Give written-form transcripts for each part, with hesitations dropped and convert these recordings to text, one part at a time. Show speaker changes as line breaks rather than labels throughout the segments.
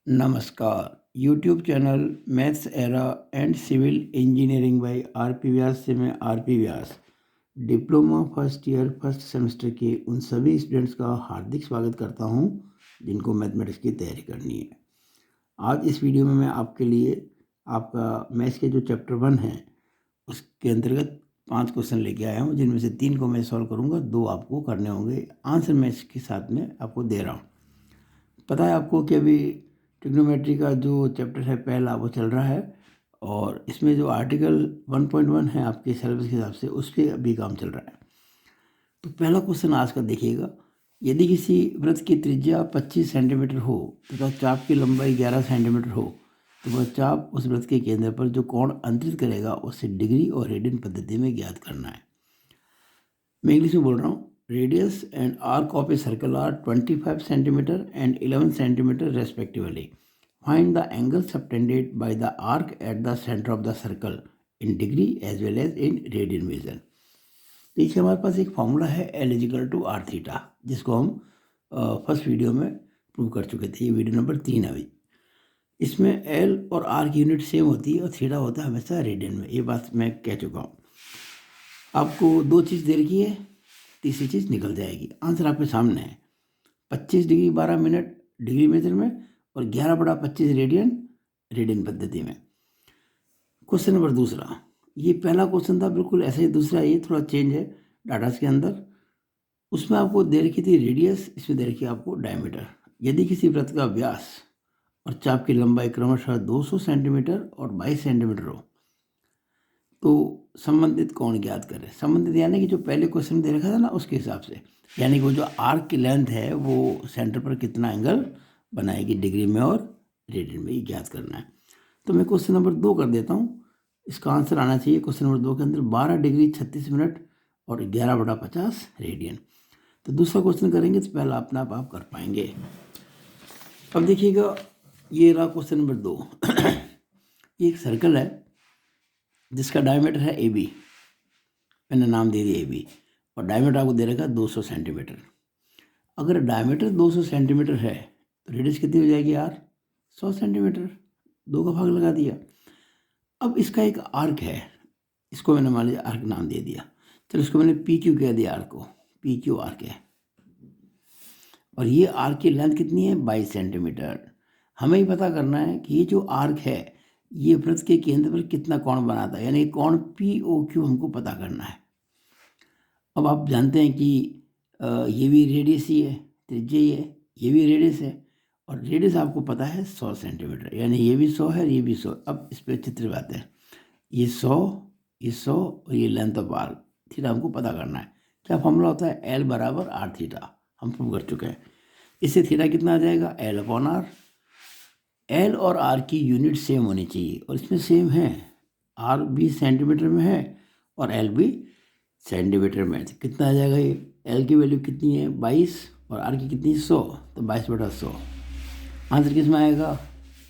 नमस्कार। YouTube channel maths era and civil engineering by RP Vyas से मैं RP Vyas diploma first year first semester के उन सभी स्टूडेंट्स का हार्दिक स्वागत करता हूं जिनको मैथमेटिक्स की तैयारी करनी है। आज इस वीडियो में मैं आपके लिए आपका मैथ्स के जो चैप्टर 1 है उसके अंतर्गत 5 क्वेश्चन लेके आया हूं, जिनमें से 3 को मैं सॉल्व करूंगा, 2 आपको करने होंगे। आंसर मैथ्स के साथ में आपको दे रहा हूँ। पता है आपको कि अभी ट्रिग्नोमेट्री का जो चैप्टर है पहला वो चल रहा है, और इसमें जो आर्टिकल 1.1 है आपके सिलेबस के हिसाब से उस पर अभी काम चल रहा है। तो पहला क्वेश्चन आज का देखिएगा। यदि किसी वृत्त की त्रिज्या 25 सेंटीमीटर हो तथा चाप की लंबाई 11 सेंटीमीटर हो तो वह चाप उस वृत्त के केंद्र पर जो कोण अंतरित करेगा उसे डिग्री और रेडियन पद्धति में ज्ञात करना है। मैं इंग्लिश में बोल रहा हूँ। Radius and arc of a circle are 25 centimetre and 11 centimetre respectively. Find the angle subtended by the arc at the centre of the circle in degree as well as in radian measure. देखिए हमारे पास एक formula है L is equal to r theta, जिसको हम first video में prove कर चुके थे। ये वीडियो नंबर 3 अभी। इसमें L और R की यूनिट सेम होती है और थीटा होता है हमेशा रेडियन में। ये बात मैं कह चुका हूँ। आपको 2 चीज़ दे रखी है, तीसरी चीज़ निकल जाएगी। आंसर आपके सामने है। 25 डिग्री 12 मिनट डिग्री मेजर में और 11/25 रेडियन रेडियन पद्धति में। क्वेश्चन नंबर दूसरा, ये पहला क्वेश्चन था बिल्कुल ऐसा ही, दूसरा ये थोड़ा चेंज है डाटा के अंदर। उसमें आपको दे रखी थी रेडियस, इसमें दे रखी है आपको डायमीटर। यदि किसी वृत्त का व्यास और चाप की लंबाई क्रमशः 200 सेंटीमीटर और 22 सेंटीमीटर हो तो संबंधित कोण ज्ञात करें। संबंधित यानी कि जो पहले क्वेश्चन दे रखा था ना उसके हिसाब से, यानी कि वो जो आर्क की लेंथ है वो सेंटर पर कितना एंगल बनाएगी डिग्री में और रेडियन में, ये ज्ञात करना है। तो मैं क्वेश्चन नंबर 2 कर देता हूँ। इसका आंसर आना चाहिए क्वेश्चन नंबर 2 के अंदर 12 डिग्री 36 मिनट और 11/50 रेडियन। तो दूसरा क्वेश्चन करेंगे तो पहला अपना आप कर पाएंगे। अब देखिएगा, ये रहा क्वेश्चन नंबर 2। ये एक सर्कल है जिसका डायमीटर है AB, मैंने नाम दे दिया AB, और डायमीटर आपको दे रखा है 200 सेंटीमीटर। अगर डायमीटर 200 सेंटीमीटर है तो रेडियस कितनी हो जाएगी यार? 100 सेंटीमीटर। 2 का भाग लगा दिया। अब इसका एक आर्क है, इसको मैंने मान लिया आर्क नाम दे दिया। चलो इसको मैंने PQ कह दिया, आर्क को PQ आर्क है। और ये आर्क की लेंथ कितनी है? 22 सेंटीमीटर। हमें ही पता करना है कि ये जो आर्क है ये वृत्त के केंद्र पर कितना कोण बनाता है, यानी कोण POQ हमको पता करना है। अब आप जानते हैं कि ये भी रेडियस ही है, त्रिज्या ही है, ये भी रेडियस है, और रेडियस आपको पता है 100 सेंटीमीटर, यानी ये भी 100 है, ये भी 100। अब इस पर चित्र बात है, ये 100, ये 100 और ये लेंथ ऑफ आर्क थीटा हमको पता करना है। क्या फॉर्मूला होता है? L बराबर आर थीटा, हम प्रूव कर चुके हैं। इससे थीटा कितना आ जाएगा? L/R। L और R की यूनिट सेम होनी चाहिए, और इसमें सेम है। R भी सेंटीमीटर में है और L भी सेंटीमीटर में। तो कितना आ जाएगा? ये L की वैल्यू कितनी है? 22, और R की कितनी? 100। तो 22/100 आंसर किस में आएगा?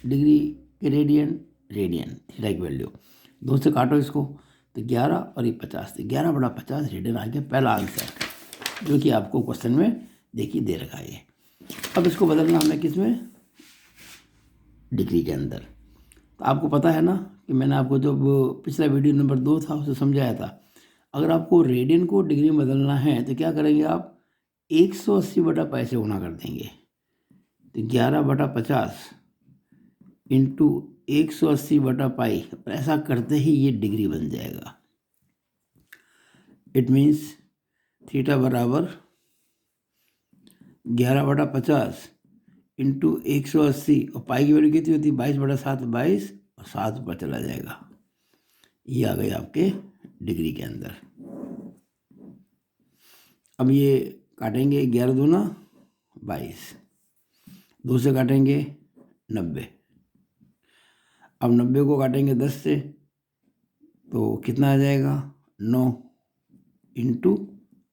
डिग्री के रेडियन, रेडियन थीटा की वैल्यू 2 से काटो इसको तो 11 और ये 50, तो 11/50 रेडियन आ गया पहला आंसर, जो कि आपको क्वेश्चन में देखिए दे रखा है। अब इसको बदलना हमें किस में? डिग्री के अंदर। तो आपको पता है ना कि मैंने आपको जब पिछला वीडियो नंबर 2 था उसे समझाया था। अगर आपको रेडियन को डिग्री में बदलना है तो क्या करेंगे आप? 180/π से गुणा कर देंगे। तो 11/50 इंटू 180/π, ऐसा करते ही ये डिग्री बन जाएगा। इट मीन्स थीटा बराबर 11/50 इंटू 180, और पाई की वैल्यू कितनी होती है? 22/7, 22 और 7 ऊपर चला जाएगा। ये आ गए आपके डिग्री के अंदर। अब ये काटेंगे, 11 दूना 22, 2 से काटेंगे 90। अब 90 को काटेंगे 10 से तो कितना आ जाएगा? 9 इंटू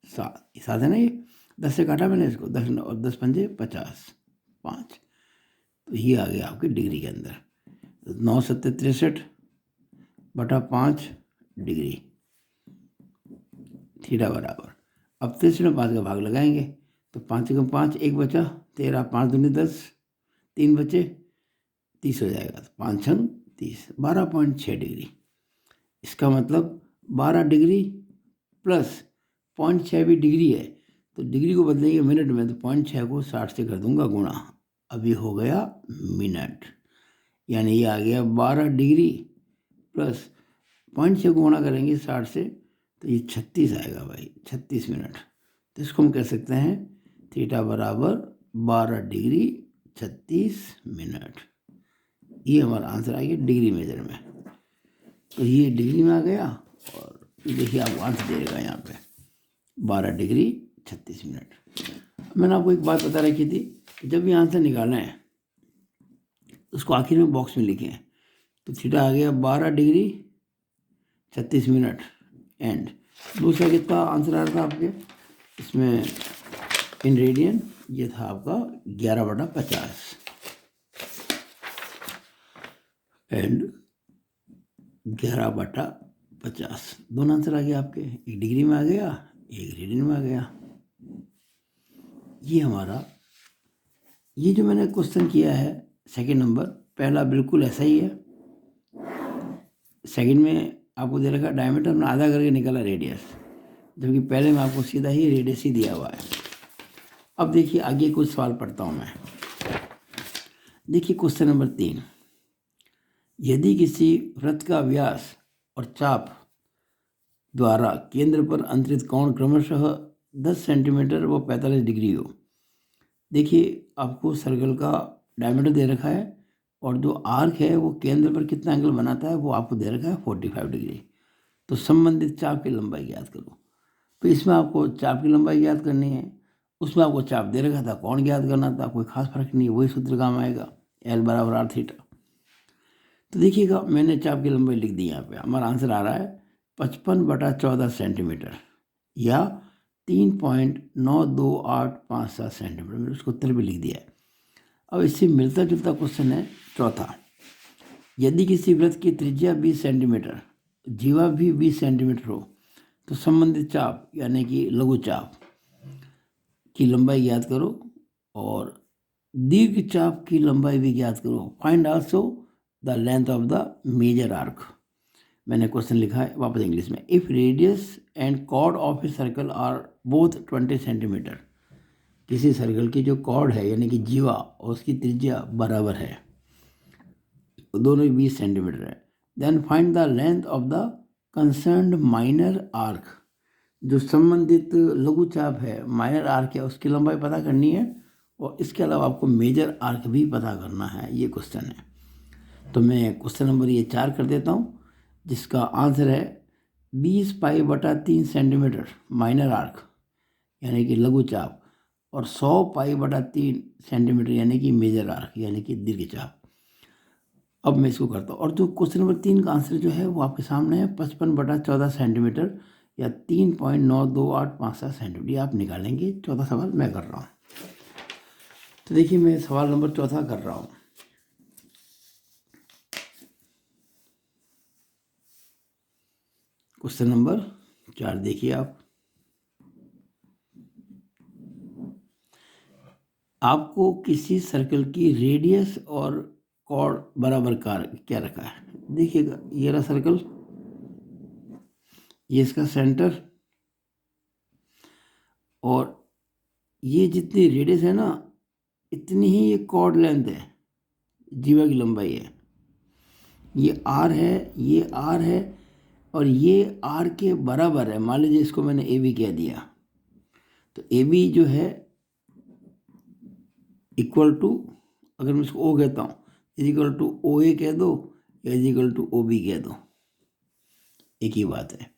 7, 7 है ना, ये 10 से काटा मैंने इसको, 10 और 10 पंजे 50, 5। तो ये आ गया आपके डिग्री के अंदर। 9 7 63/5 डिग्री थीटा बराबर। अब 63 में 5 का भाग लगाएंगे तो 5 का 5, 1 बचा, 13, 5 दूनी 10, 3 बचे, 30 हो जाएगा। 5 छंग 30, 12.6 डिग्री। इसका मतलब 12 डिग्री प्लस 0.6 भी डिग्री है, तो डिग्री को बदलेंगे मिनट में, तो 0.6 को 60 से कर दूंगा गुणा। अभी हो गया मिनट, यानी ये आ गया 12 डिग्री प्लस 0.6 को गुणा करेंगे 60 से, तो ये 36 आएगा भाई, 36 मिनट। तो इसको हम कह सकते हैं थीटा बराबर 12 डिग्री 36 मिनट। ये हमारा आंसर आ गया डिग्री मेजर में। तो ये डिग्री में आ गया, और देखिए आपको आंसर दे देगा यहाँ पे 12 डिग्री 36 मिनट। मैंने आपको एक बात बता रखी थी कि जब ये आंसर निकालना है उसको आखिर में बॉक्स में लिखें। तो थीटा आ गया 12 डिग्री 36 मिनट एंड दूसरा कितना आंसर आ रहा था आपके इसमें इन रेडियन, ये था आपका 11/50 एंड 11/50। दोनों आंसर आ गया आपके, एक डिग्री में आ गया, एक रेडियन में आ गया। ये हमारा ये जो मैंने क्वेश्चन किया है सेकंड नंबर, पहला बिल्कुल ऐसा ही है। सेकंड में आपको दे रखा डायमीटर में आधा करके निकला रेडियस, जबकि पहले में आपको सीधा ही रेडियस ही दिया हुआ है। अब देखिए आगे कुछ सवाल पढ़ता हूँ मैं। देखिए क्वेश्चन नंबर 3, यदि किसी वृत्त का व्यास और चाप द्वारा केंद्र पर अंतरित कोण क्रमशः 10 सेंटीमीटर व 45 डिग्री हो। देखिए आपको सर्कल का डायमीटर दे रखा है और जो आर्क है वो केंद्र पर कितना एंगल बनाता है वो आपको दे रखा है 45 डिग्री। तो संबंधित चाप की लंबाई ज्ञात करो। तो इसमें आपको चाप की लंबाई ज्ञात करनी है, उसमें आपको चाप दे रखा था, कोण ज्ञात करना था, कोई खास फर्क नहीं है, वही सूत्र काम आएगा, L बराबर R थीटा। तो देखिएगा मैंने चाप की लंबाई लिख दी यहाँ पे, हमारा आंसर आ रहा है 55/14 सेंटीमीटर या 3.92857 सेंटीमीटर। मैंने उसको उत्तर भी लिख दिया है। अब इससे मिलता जुलता क्वेश्चन है चौथा, यदि किसी वृत्त की त्रिज्या 20 सेंटीमीटर, जीवा भी 20 सेंटीमीटर हो, तो संबंधित चाप यानी कि लघु चाप की लंबाई ज्ञात करो और दीर्घ चाप की लंबाई भी ज्ञात करो। Find also the length of the major arc. मैंने क्वेश्चन लिखा है वापस इंग्लिश में, if radius and chord of a circle are both 20 centimetre. किसी सर्कल की जो कॉर्ड है यानी कि जीवा और उसकी त्रिज्या बराबर है, दोनों ही 20 सेंटीमीटर है, then find the length of the concerned minor arc. जो संबंधित लघु चाप है, माइनर आर्क है, उसकी लंबाई पता करनी है और इसके अलावा आपको मेजर आर्क भी पता करना है। ये क्वेश्चन है। तो मैं क्वेश्चन नंबर ये 4 कर देता हूँ, जिसका आंसर है 20 पाई/3 सेंटीमीटर माइनर आर्क यानी कि लघु चाप और 100 पाई/3 सेंटीमीटर यानी कि मेजर आर्क यानी कि दीर्घ चाप। अब मैं इसको करता हूँ और जो क्वेश्चन नंबर 3 का आंसर जो है वो आपके सामने है 55/14 सेंटीमीटर या 3.92857 सेंटीमीटर। ये आप निकालेंगे। चौथा सवाल मैं कर रहा हूँ। तो देखिए मैं सवाल नंबर चौथा कर रहा हूँ। क्वेश्चन नंबर 4 देखिए आप, आपको किसी सर्कल की रेडियस और कॉर्ड बराबर क्या रखा है। देखिएगा ये रहा सर्कल, ये इसका सेंटर और ये जितनी रेडियस है ना इतनी ही ये कॉर्ड लेंथ है, जीवा की लंबाई है। ये आर है, ये आर है और ये आर के बराबर है। मान लीजिए इसको मैंने ए बी कह दिया, तो ए बी जो है इक्वल टू, अगर मैं इसको ओ कहता हूँ, is equal to O A कह दो या is equal to O B कह दो, एक ही बात है।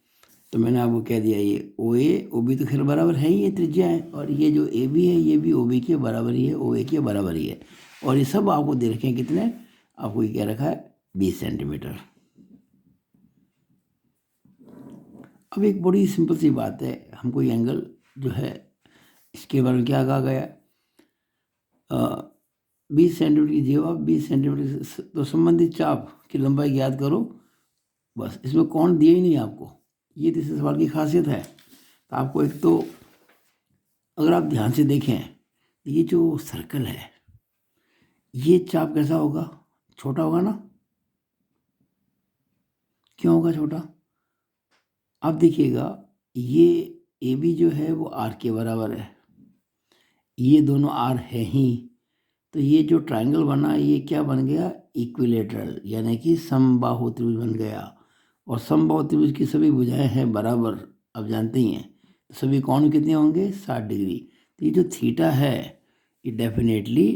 तो मैंने आपको कह दिया ये ओ ए ओ बी तो खैर बराबर है ही, ये त्रिज्या है, और ये जो ए बी है ये भी ओ बी के बराबर ही है, ओ ए के बराबर ही है, और ये सब आपको दे रखे हैं कितने, आपको ये क्या रखा है 20 सेंटीमीटर। अब एक बड़ी सिंपल सी बात है, हमको ये एंगल जो है इसके बारे में क्या कहा गया, 20 सेंटीमीटर की जीवा 20 सेंटीमीटर, तो संबंधित चाप की लंबाई ज्ञात करो। बस, इसमें कौन दिया ही नहीं आपको, ये तीसरे सवाल की खासियत है। तो आपको एक तो अगर आप ध्यान से देखें, ये जो सर्कल है ये चाप कैसा होगा, छोटा होगा ना? क्यों होगा छोटा? अब देखिएगा, ये ए बी जो है वो आर के बराबर है, ये दोनों आर है ही, तो ये जो ट्रायंगल बना ये क्या बन गया? इक्विलेटरल, यानी कि समबाहु त्रिभुज बन गया। और समबाहु त्रिभुज की सभी भुजाएं हैं बराबर, अब जानते ही हैं, तो सभी कोण कितने होंगे? 60 डिग्री। तो ये जो थीटा है ये डेफिनेटली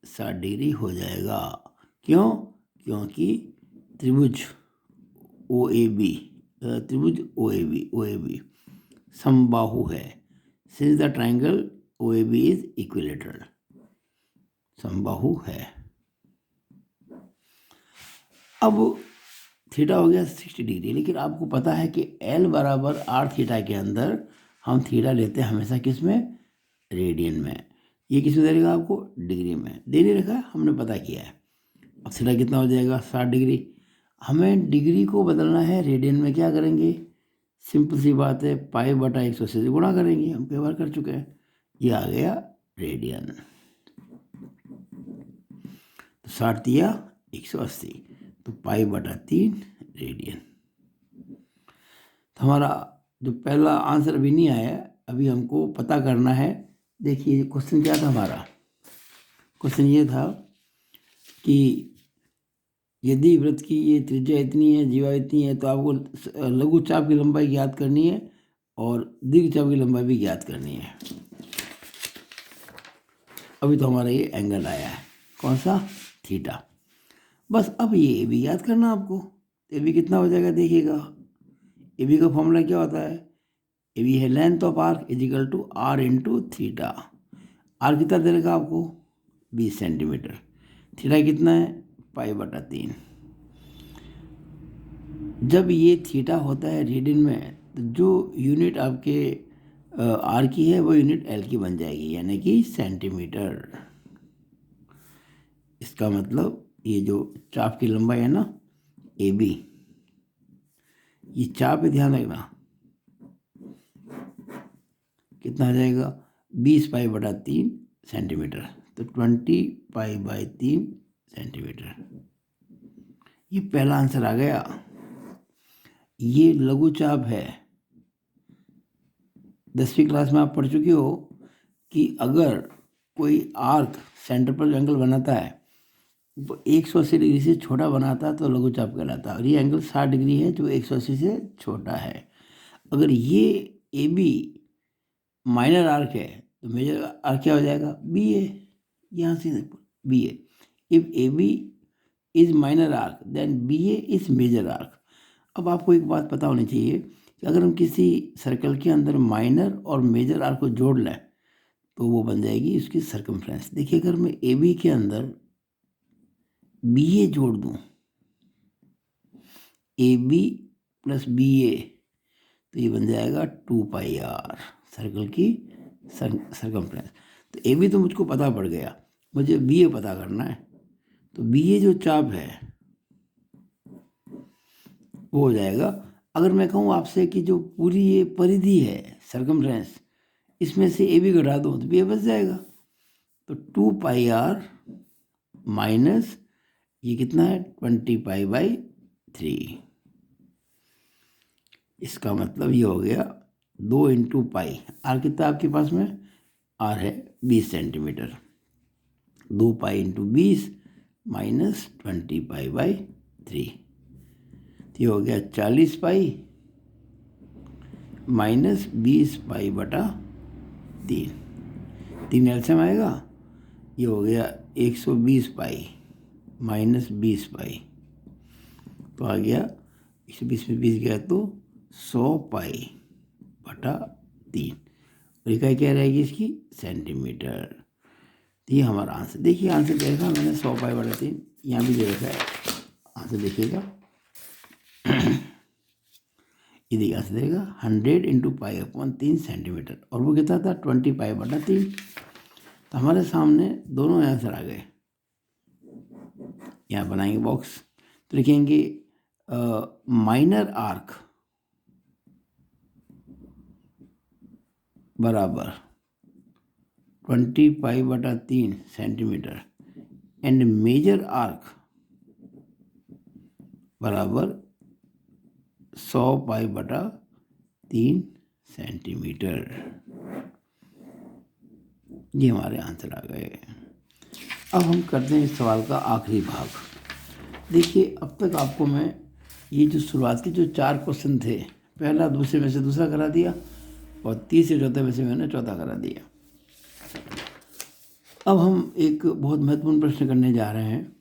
60 डिग्री हो जाएगा। क्यों? क्योंकि त्रिभुज ओ ए बी, त्रिभुज ओ ए बी समबाहु है। Since the triangle O A B is equilateral, समबाहु है। अब थीटा हो गया 60 डिग्री, लेकिन आपको पता है कि एल बराबर आर थीटा के अंदर हम थीटा लेते हैं हमेशा किस में? रेडियन में। ये किस में दे देगा आपको? डिग्री में दे नहीं रखा है, हमने पता किया है। अब थीटा कितना हो जाएगा? 60 डिग्री। हमें डिग्री को बदलना है रेडियन में, क्या करेंगे? सिंपल सी बात है, पाई बटा 180 से गुणा करेंगे, हम कई बार कर चुके हैं। ये आ गया रेडियन, तो 60 दिया 180, तो पाई बटा 3 रेडियन। तो हमारा जो पहला आंसर अभी नहीं आया, अभी हमको पता करना है। देखिए क्वेश्चन क्या था हमारा? क्वेश्चन ये था कि यदि वृत्त की ये त्रिज्या इतनी है, जीवा इतनी है, तो आपको लघु चाप की लंबाई ज्ञात करनी है और दीर्घ चाप की लंबाई भी ज्ञात करनी है। अभी तो हमारा ये एंगल आया है, कौन सा? थीटा। बस अब ये भी याद करना आपको। ए बी कितना हो जाएगा? देखिएगा, ए बी का फॉर्मूला क्या होता है? ए बी है length of arc is equal to r into theta. R कितना दे रखा आपको? 20 सेंटीमीटर। थीटा कितना है? पाई बटा 3। जब ये थीटा होता है रेडियन में, तो जो यूनिट आपके आर की है वो यूनिट एल की बन जाएगी, यानी कि सेंटीमीटर। इसका मतलब ये जो चाप की लंबाई है ना ए बी, ये चाप पे ध्यान रखना, कितना आ जाएगा? 20 पाई बटा 3 सेंटीमीटर, तो 20 पाई बाई 3 सेंटीमीटर। ये पहला आंसर आ गया। ये लघु चाप है। 10वीं क्लास में आप पढ़ चुके हो कि अगर कोई आर्क सेंटर पर एंगल बनाता है, 180 डिग्री से छोटा बनाता है तो लघु चाप कहलाता है, और ये एंगल 60 डिग्री है जो 180 से छोटा है। अगर ये ए बी माइनर आर्क है तो मेजर आर्क क्या हो जाएगा? B A. यहाँ से B A, if A B is minor arc then B A is major arc. अब आपको एक बात पता होनी चाहिए कि अगर हम किसी सर्कल के अंदर माइनर और मेजर आर्क को जोड़ लें तो वो बन जाएगी उसकी सर्कमफ्रेंस। देखिए, अगर मैं ए बी के अंदर बी ए जोड़ दूँ, ए बी प्लस बी ए, तो ये बन जाएगा 2 पाई आर, सर्कल की सर्कमफ्रेंस। तो ए बी तो मुझको पता पड़ गया, मुझे बी ए पता करना है। तो बी ए जो चाप है वो हो जाएगा, अगर मैं कहूँ आपसे कि जो पूरी ये परिधि है सर्कमफ्रेंस, इसमें से ए बी घटा दूँ तो बी ए बच जाएगा। तो 2 पाई आर माइनस ये कितना है? 20 पाई बाई 3। इसका मतलब ये हो गया 2 इंटू पाई। आर कितना आपके पास में? आर है 20 centimetre. 2 pi into 20 minus 20 pi by 3, ये हो गया 40 पाई माइनस 20 पाई बटा 3। 3 एलसीएम आएगा, ये हो गया 120 पाई माइनस 20 पाई, तो आ गया 120 में 20 गया तो 100 पाई बटा 3। और इकाई क्या रहेगी इसकी? सेंटीमीटर। तो ये हमारा आंसर। देखिए आंसर दे रखा मैंने 100 पाई बटा 3, यहाँ भी दे रखा है आंसर, देखिएगा। ये देखिए आंसर देगा 100 इंटू पाई अपॉन 3 सेंटीमीटर, और वो कितना था? 20 पाई बटा 3। तो हमारे सामने दोनों आंसर आ गए। यहाँ बनाएंगे बॉक्स, तो लिखेंगे माइनर आर्क बराबर 20 पाई बटा 3 सेंटीमीटर एंड मेजर आर्क बराबर 100 पाई/3 सेंटीमीटर। ये हमारे आंसर आ गए। अब हम करते हैं इस सवाल का आखिरी भाग। देखिए, अब तक आपको मैं ये जो शुरुआती जो 4 क्वेश्चन थे, पहला दूसरे में से दूसरा करा दिया और तीसरे चौथे में से मैंने चौथा करा दिया। अब हम एक बहुत महत्वपूर्ण प्रश्न करने जा रहे हैं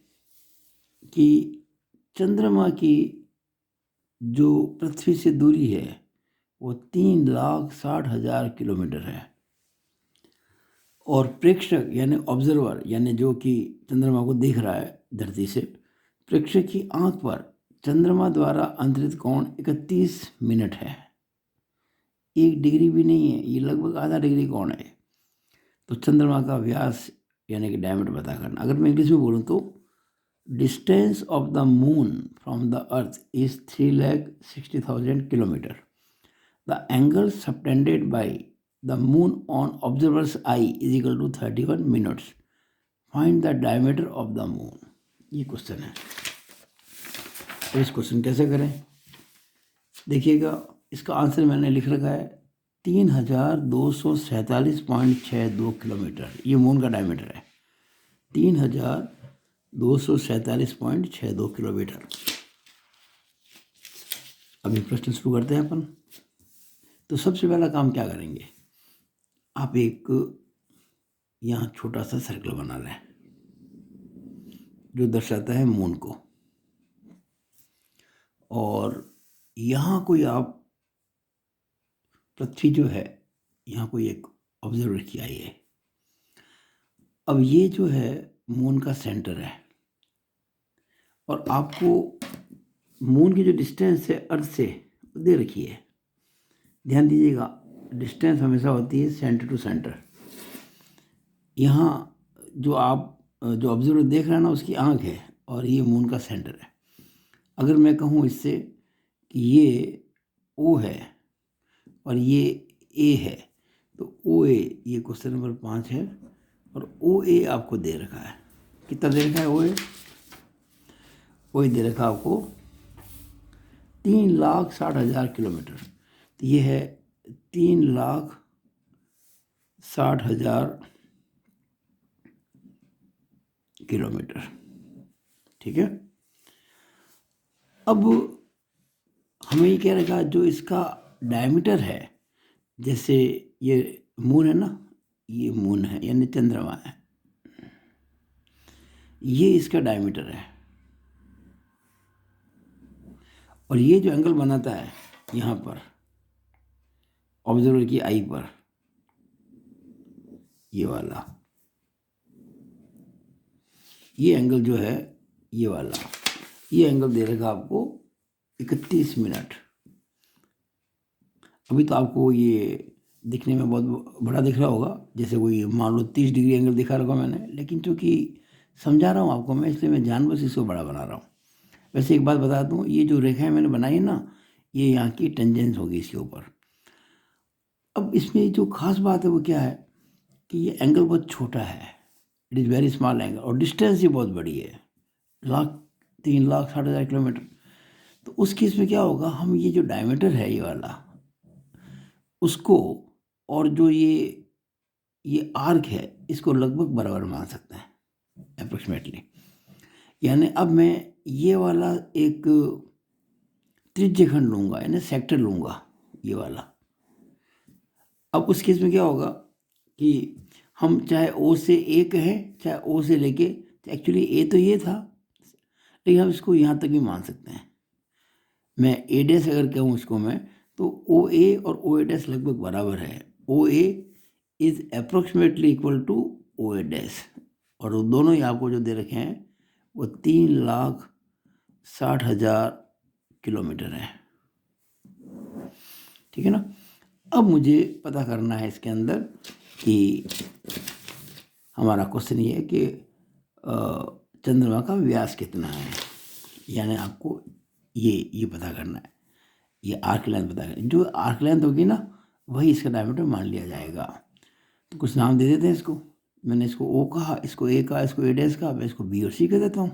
कि चंद्रमा की जो पृथ्वी से दूरी है वो 3,60,000 किलोमीटर है और प्रेक्षक यानी ऑब्जर्वर यानी जो कि चंद्रमा को देख रहा है धरती से, प्रेक्षक की आंख पर चंद्रमा द्वारा अंतरित कोण 31 मिनट है। 1 डिग्री भी नहीं है, ये लगभग आधा डिग्री कोण है। तो चंद्रमा का व्यास यानी कि डायमीटर पता करना। अगर मैं इंग्लिश में बोलूँ तो distance of the moon from the earth is 3,60,000 kilometre. The angle subtended by the moon on observer's eye is equal to 31 minutes. Find the diameter of the moon. ये क्वेश्चन है। तो इस क्वेश्चन कैसे करें? देखिएगा, इसका आंसर मैंने लिख रखा है 3,247.62 किलोमीटर। ये मून का डायमीटर है, 3,247.62 किलोमीटर। अभी प्रश्न शुरू करते हैं अपन। तो सबसे पहला काम क्या करेंगे, आप एक यहाँ छोटा सा सर्कल बना लें जो दर्शाता है मून को, और यहाँ कोई आप पृथ्वी जो है यहाँ कोई एक ऑब्जर्वर की आई है। अब ये जो है मून का सेंटर है और आपको मून की जो डिस्टेंस है अर्थ से दे रखी है। ध्यान दीजिएगा, डिस्टेंस हमेशा होती है सेंटर टू सेंटर। यहाँ जो ऑब्जर्वर देख रहे हैं ना, उसकी आंख है और ये मून का सेंटर है। अगर मैं कहूँ इससे कि ये ओ है और ये ए है, तो ओ ए, ये क्वेश्चन नंबर 5 है और ओ ए आपको दे रखा है। कितना दे रखा है ओ ए? ओ ए दे रखा आपको 3,60,000 किलोमीटर। तो ये है 3,60,000 किलोमीटर। ठीक है। अब हमें ये कह रखा जो इसका डायमीटर है, जैसे ये मून है ना, ये मून है यानी चंद्रमा है, ये इसका डायमीटर है और ये जो एंगल बनाता है यहाँ पर ऑब्जर्वर की आई पर, ये वाला, ये एंगल जो है ये वाला, ये एंगल दे रखा आपको 31 मिनट। अभी तो आपको ये दिखने में बहुत बड़ा दिख रहा होगा, जैसे कोई मान लो 30 डिग्री एंगल दिखा रखा मैंने, लेकिन चूँकि समझा रहा हूँ आपको मैं, इसलिए मैं जानबूझ इसको बड़ा बना रहा हूँ। वैसे एक बात बता दूँ, ये जो रेखाएं मैंने बनाई है ना, ये यहाँ की टेंजेंस होगी इसके ऊपर। अब इसमें जो खास बात है वो क्या है कि ये एंगल बहुत छोटा है, it is very small angle, और डिस्टेंस ही बहुत बड़ी है, 3,60,000 किलोमीटर। तो उस केस में क्या होगा, हम ये जो डायमीटर है ये वाला, उसको और जो ये आर्क है, इसको लगभग बराबर मान सकते हैं अप्रोक्सीमेटली। यानी अब मैं ये वाला एक त्रिज्यखंड लूँगा यानी सेक्टर लूँगा ये वाला। अब उस केस में क्या होगा कि हम चाहे ओ से ए कहें, चाहे ओ से लेके, एक्चुअली ए तो ये था, लेकिन हम इसको यहाँ तक भी मान सकते हैं। मैं ए डैश अगर कहूँ इसको मैं, तो ओ ए और ओ ए डैश लगभग बराबर है। O A is approximately equal to O A dash, और वो दोनों ही आपको जो दे रखे हैं वो 3,60,000 किलोमीटर है। ठीक है ना। अब मुझे पता करना है इसके अंदर कि हमारा क्वेश्चन ये है कि चंद्रमा का व्यास कितना है, यानी आपको ये पता करना है, ये आर्क लेंथ पता करना। जो आर्क लेंथ होगी ना, वही इसका डायमीटर मान लिया जाएगा। तो कुछ नाम दे देते हैं इसको। मैंने इसको ओ कहा, इसको ए कहा, इसको ए डैश कहा, मैं इसको बी और सी कह देता हूँ।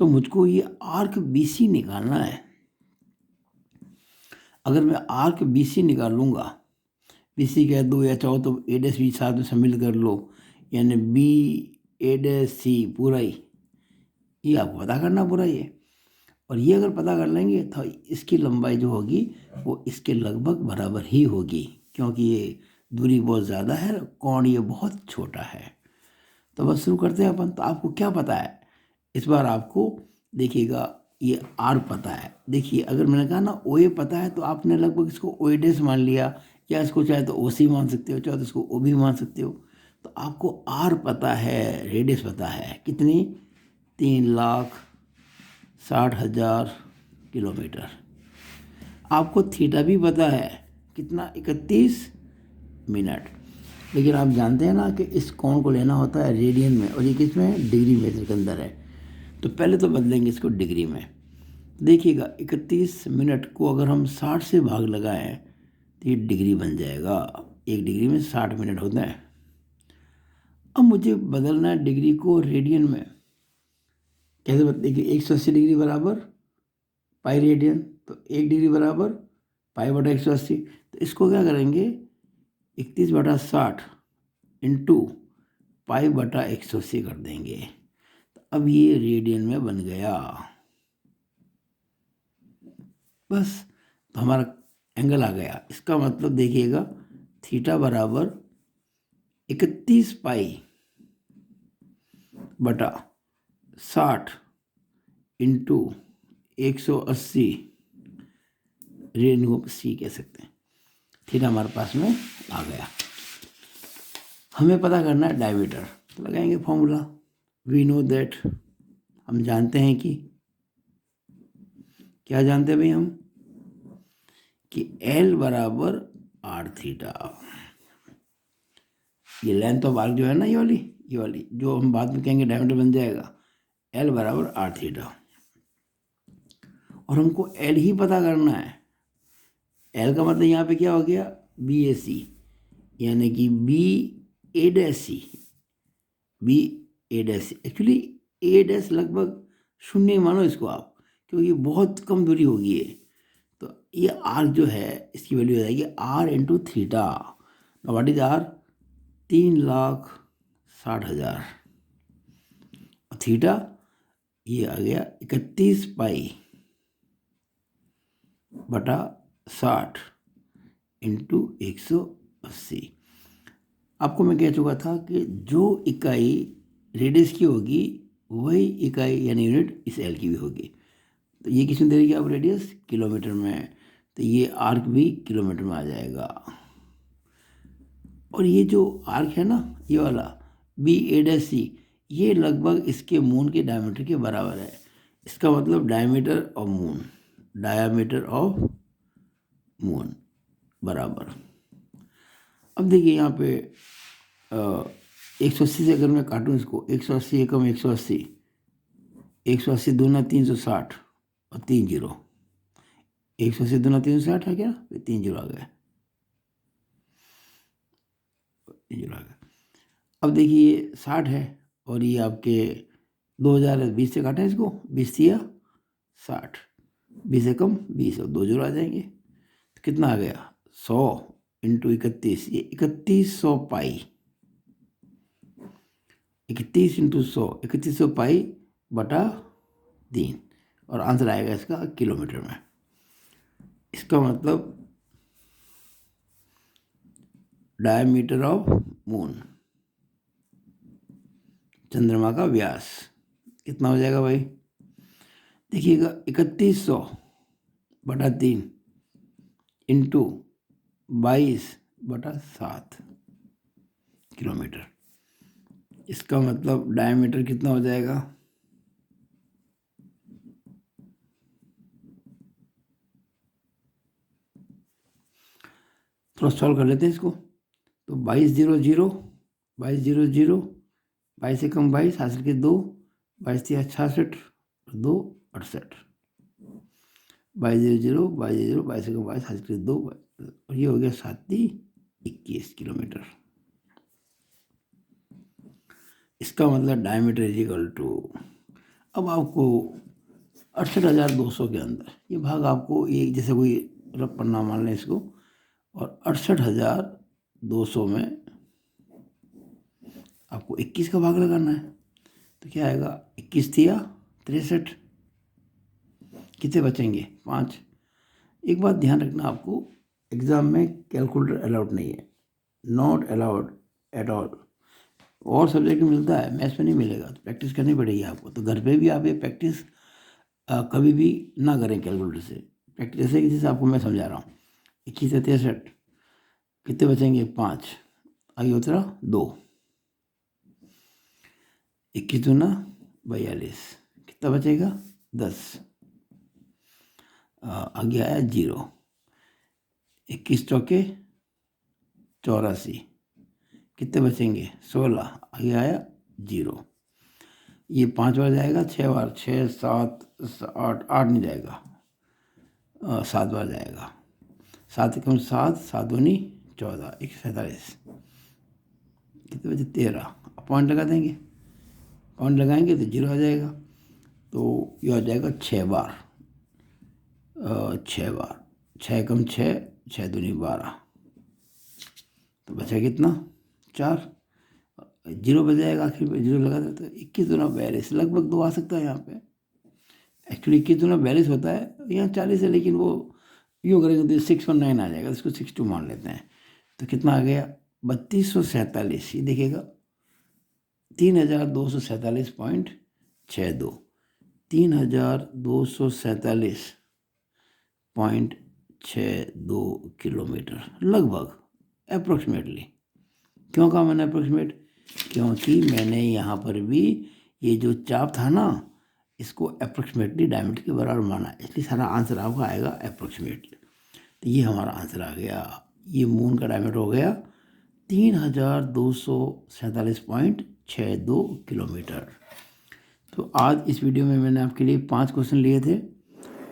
तो मुझको ये आर्क BC निकालना है। अगर मैं आर्क BC निकाल लूँगा, BC कह दो या चाहो तो A' साथ में शामिल कर लो, यानी BA' पूरा ही, ये आपको पता करना पूरा ये। और ये अगर पता कर लेंगे तो इसकी लंबाई जो होगी वो इसके लगभग बराबर ही होगी, क्योंकि ये दूरी बहुत ज़्यादा है, कोण ये बहुत छोटा है। तो बस शुरू करते हैं अपन। तो आपको क्या पता है इस बार? आपको देखिएगा ये आर पता है। देखिए अगर मैंने कहा ना ओ ए पता है, तो आपने लगभग इसको ओ ए मान लिया, या इसको चाहे तो ओ सी मान सकते हो, चाहे तो इसको ओ भी मान सकते हो। तो आपको आर पता है, रेडियस पता है कितनी, 3,60,000 किलोमीटर। आपको थीटा भी पता है कितना, 31 मिनट। लेकिन आप जानते हैं ना कि इस कोण को लेना होता है रेडियन में, और ये किस में है, डिग्री मेथड के अंदर है। तो पहले तो बदलेंगे इसको डिग्री में। देखिएगा 31 मिनट को अगर हम 60 से भाग लगाएं तो ये डिग्री बन जाएगा। 1 डिग्री में 60 मिनट होते हैं। अब मुझे बदलना है डिग्री को रेडियन में। कैसे देखिए, 180 डिग्री बराबर पाई रेडियन, तो 1 डिग्री बराबर पाई बटा 180। तो इसको क्या करेंगे, 31/60 इंटू पाई बटा 180 कर देंगे। तो अब ये रेडियन में बन गया। बस, तो हमारा एंगल आ गया। इसका मतलब देखिएगा थीटा बराबर 31 पाई बटा 60 इंटू 180, रेडियन को सी कह सकते हैं। थीटा हमारे पास में आ गया। हमें पता करना है डायमीटर। तो लगाएंगे फॉर्मूला। वी नो दैट, हम जानते हैं कि, क्या जानते हैं भाई हम, कि L बराबर आर थीटा। ये लेंथ ऑफ आर्क जो है ना, ये वाली जो हम बाद में कहेंगे डायमीटर बन जाएगा, L बराबर आर थीटा। और हमको L ही पता करना है। L का मतलब यहाँ पे क्या हो गया, BAC, यानी कि BA', BA'। एक्चुअली A' लगभग शून्य मानो इसको आप, क्योंकि ये बहुत कम दूरी होगी ये। तो ये आर जो है इसकी वैल्यू हो जाएगी R into theta. What is R, 3,60,000। Theta ये आ गया 31 पाई बटा 60 इंटू 180। आपको मैं कह चुका था कि जो इकाई रेडियस की होगी वही इकाई यानी यूनिट इस एल की भी होगी। तो ये किस में दे रही है आप, रेडियस किलोमीटर में, तो ये आर्क भी किलोमीटर में आ जाएगा। और ये जो आर्क है ना, ये वाला BA', ये लगभग इसके मून के डायमीटर के बराबर है। इसका मतलब diameter of moon, diameter of moon बराबर। अब देखिए यहाँ पे 180 से अगर मैं काटूँ इसको, 180 एकम 180, 180 दूना 360 और 3 जीरो, 180 दूना 360 है क्या, 3 जीरो आ गया, 3 जीरो आ गया। अब देखिए ये 60 है और ये आपके 2020 से काटें इसको, 20 या 60, 20 एकम 20 और 2 जीरो आ जाएंगे। तो कितना आ गया, 100 इंटू 31, ये 3100 पाई, 31 इंटू 100, 3100 पाई बटा 3, और आंसर आएगा इसका किलोमीटर में। इसका मतलब डायमीटर ऑफ मून, चंद्रमा का व्यास कितना हो जाएगा भाई, देखिएगा 3100 बटा 3 इंटू 22/7 किलोमीटर। इसका मतलब डायमीटर कितना हो जाएगा, थोड़ा सॉल्व कर लेते हैं इसको। तो 2200, 2200, 22 एकम 22 हासिल के 2, 22 3 66, 2 68, 2200, 2200, 22 एकम 22 हासिल के 2, और ये हो गया 7×21 किलोमीटर। इसका मतलब डायमीटर इज इक्वल टू, अब आपको 68,200 के अंदर ये भाग आपको एक जैसे कोई रफ पन्ना मान लें इसको, और 68,200 में आपको 21 का भाग लगाना है। तो क्या आएगा, 21 दिया 63, कितने बचेंगे 5। एक बात ध्यान रखना, आपको एग्ज़ाम में कैलकुलेटर अलाउड नहीं है, नॉट अलाउड एट ऑल। और सब्जेक्ट में मिलता है, मैथ्स में नहीं मिलेगा, तो प्रैक्टिस करनी पड़ेगी आपको। तो घर पे भी आप ये प्रैक्टिस कभी भी ना करें कैलकुलेटर से। प्रैक्टिस ऐसे जैसे आपको मैं समझा रहा हूँ। 21 से 63 कितने बचेंगे 5, आगे उतरा 2, 21 दूना 42, कितना बचेगा 10, आगे आया 0, 21 चौके 84, कितने बचेंगे 16, आगे आया 0। ये 5 बार जाएगा, 6 बार, 6 7 8 8 नहीं जाएगा, 7 बार जाएगा। 7 एकम 7, 7 दूनी 14, 147, कितने बचे 13। पॉइंट लगा देंगे, पॉइंट लगाएंगे तो 0 आ जाएगा। तो ये हो जाएगा 6 बार, 6 बार, 6 एकम 6, 6 दूनी 12, तो बचा कितना 4, 0 बच जाएगा आखिर में, 0 लगा देते तो 21 दूना 42, लगभग 2 आ सकता है यहाँ पे। एक्चुअली 21 दूना 42 होता है, यहाँ 40 है, लेकिन वो यूँ करेंगे तो 619 आ जाएगा, इसको 62 मान लेते हैं। तो कितना आ गया 3247, ये देखिएगा 3247.62, 3247.62 किलोमीटर लगभग, अप्रोक्सीमेटली। क्यों कहा मैंने अप्रोक्सीमेट, क्योंकि मैंने यहाँ पर भी ये जो चाप था ना, इसको अप्रोक्सीमेटली डायमीटर के बराबर माना, इसलिए सारा आंसर आपका आएगा अप्रोक्सीमेटली। तो ये हमारा आंसर आ गया, ये मून का डायमीटर हो गया 3247.62 किलोमीटर। तो आज इस वीडियो में मैंने आपके लिए 5 क्वेश्चन लिए थे,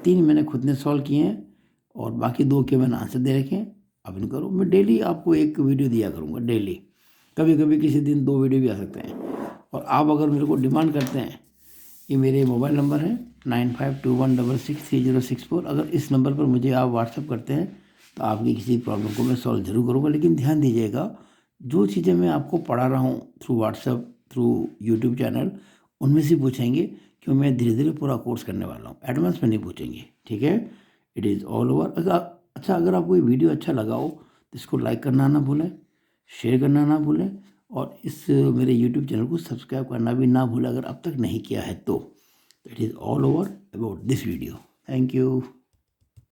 3 मैंने खुद ने सॉल्व किए हैं और बाकी 2 के मैंने आंसर दे रखे हैं। अब इन करो, मैं डेली आपको एक वीडियो दिया करूँगा, डेली, कभी कभी किसी दिन 2 वीडियो भी आ सकते हैं। और आप अगर मेरे को डिमांड करते हैं, ये मेरे मोबाइल नंबर है 9521663064, अगर इस नंबर पर मुझे आप व्हाट्सअप करते हैं तो आपकी किसी प्रॉब्लम को मैं सॉल्व जरूर करूँगा। लेकिन ध्यान दीजिएगा, जो चीज़ें मैं आपको पढ़ा रहा हूँ through WhatsApp, through YouTube channel, उनमें से पूछेंगे, क्यों मैं धीरे धीरे पूरा कोर्स करने वाला हूँ, एडवांस में नहीं पूछेंगे, ठीक है। It is all over. अच्छा, अगर आपको ये वीडियो अच्छा लगा हो तो इसको लाइक करना ना भूलें, शेयर करना ना भूलें, और इस मेरे यूट्यूब चैनल को सब्सक्राइब करना भी ना भूलें अगर अब तक नहीं किया है तो। It is all over about this video. Thank you.